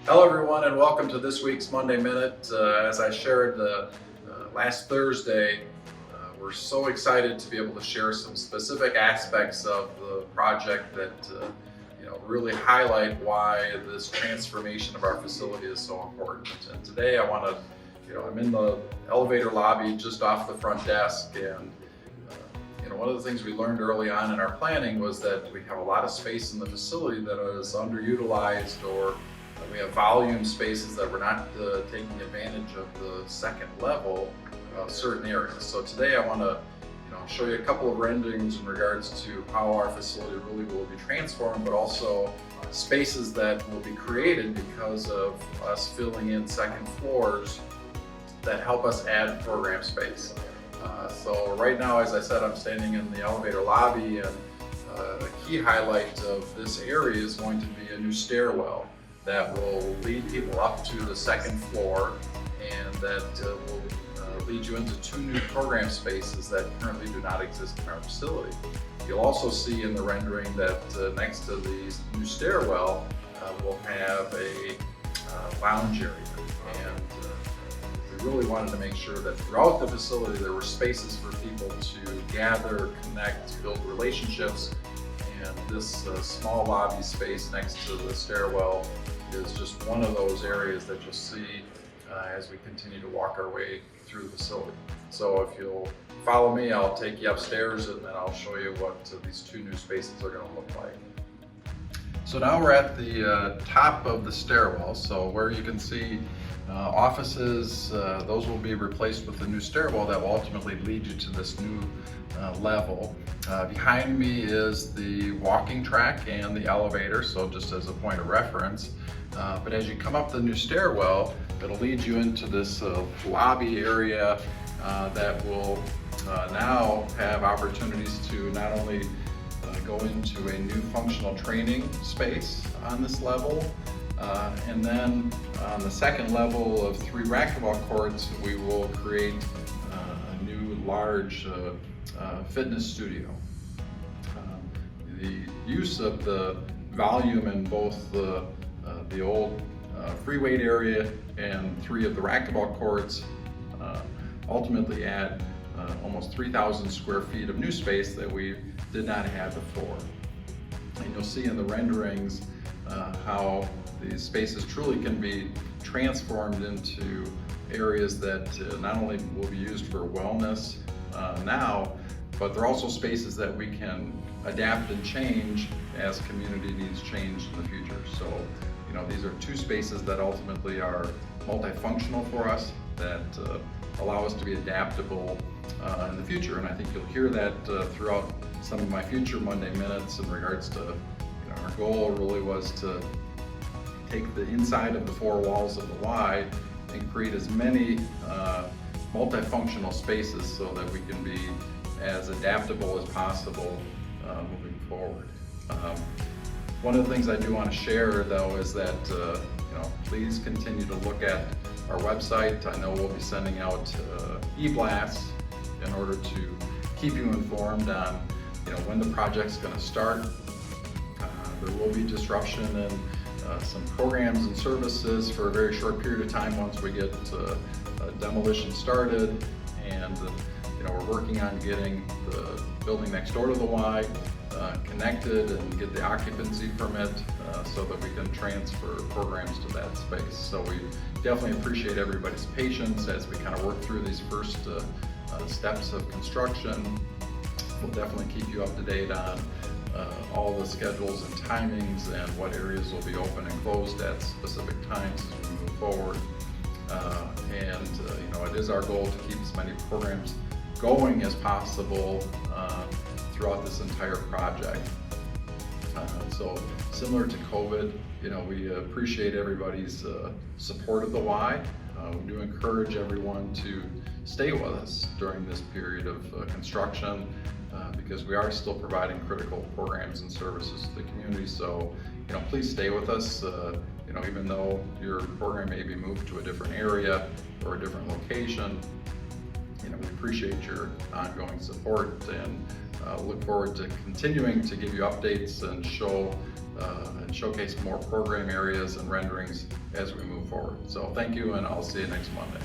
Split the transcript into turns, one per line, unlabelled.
Hello everyone and welcome to this week's Monday Minute. As I shared last Thursday, we're so excited to be able to share some specific aspects of the project that really highlight why this transformation of our facility is so important. And today I want to, I'm in the elevator lobby just off the front desk, and one of the things we learned early on in our planning was that we have a lot of space in the facility that is underutilized, or we have volume spaces that we're not taking advantage of the second level of certain areas. So today I want to show you a couple of renderings in regards to how our facility really will be transformed, but also spaces that will be created because of us filling in second floors that help us add program space. So right now, as I said, I'm standing in the elevator lobby, and a key highlight of this area is going to be a new stairwell that will lead people up to the second floor, and that will lead you into two new program spaces that currently do not exist in our facility. You'll also see in the rendering that next to the new stairwell, we'll have a lounge area. And we really wanted to make sure that throughout the facility there were spaces for people to gather, connect, build relationships. And this small lobby space next to the stairwell is just one of those areas that you'll see as we continue to walk our way through the facility. So if you'll follow me, I'll take you upstairs and then I'll show you what these two new spaces are going to look like. So now we're at the top of the stairwell, so where you can see offices, those will be replaced with the new stairwell that will ultimately lead you to this new level. Behind me is the walking track and the elevator, so just as a point of reference. But as you come up the new stairwell, it'll lead you into this lobby area that will now have opportunities to not only go into a new functional training space on this level, and then on the second level of 3 racquetball courts, we will create a new large fitness studio. The use of the volume in both the old free weight area and 3 of the racquetball courts ultimately add almost 3,000 square feet of new space that we did not have before. And you'll see in the renderings how these spaces truly can be transformed into areas that not only will be used for wellness now, but they're also spaces that we can adapt and change as community needs change in the future. So, these are 2 spaces that ultimately are multifunctional for us, that allow us to be adaptable in the future. And I think you'll hear that throughout some of my future Monday Minutes in regards to, our goal really was to take the inside of the 4 walls of the Y and create as many multifunctional spaces so that we can be as adaptable as possible moving forward. One of the things I do want to share, though, is that please continue to look at our website. I know we'll be sending out e-blasts in order to keep you informed on when the project's going to start. There will be disruption in some programs and services for a very short period of time once we get demolition started, and we're working on getting the building next door to the Y connected and get the occupancy permit so that we can transfer programs to that space. So we definitely appreciate everybody's patience as we kind of work through these first steps of construction. We'll definitely keep you up to date on all the schedules and timings and what areas will be open and closed at specific times as we move forward. It is our goal to keep as many programs going as possible throughout this entire project. So similar to COVID, we appreciate everybody's support of the Y. We do encourage everyone to stay with us during this period of construction because we are still providing critical programs and services to the community. So, please stay with us. Even though your program may be moved to a different area or a different location, we appreciate your ongoing support and look forward to continuing to give you updates and show and showcase more program areas and renderings as we move forward. So thank you, and I'll see you next Monday.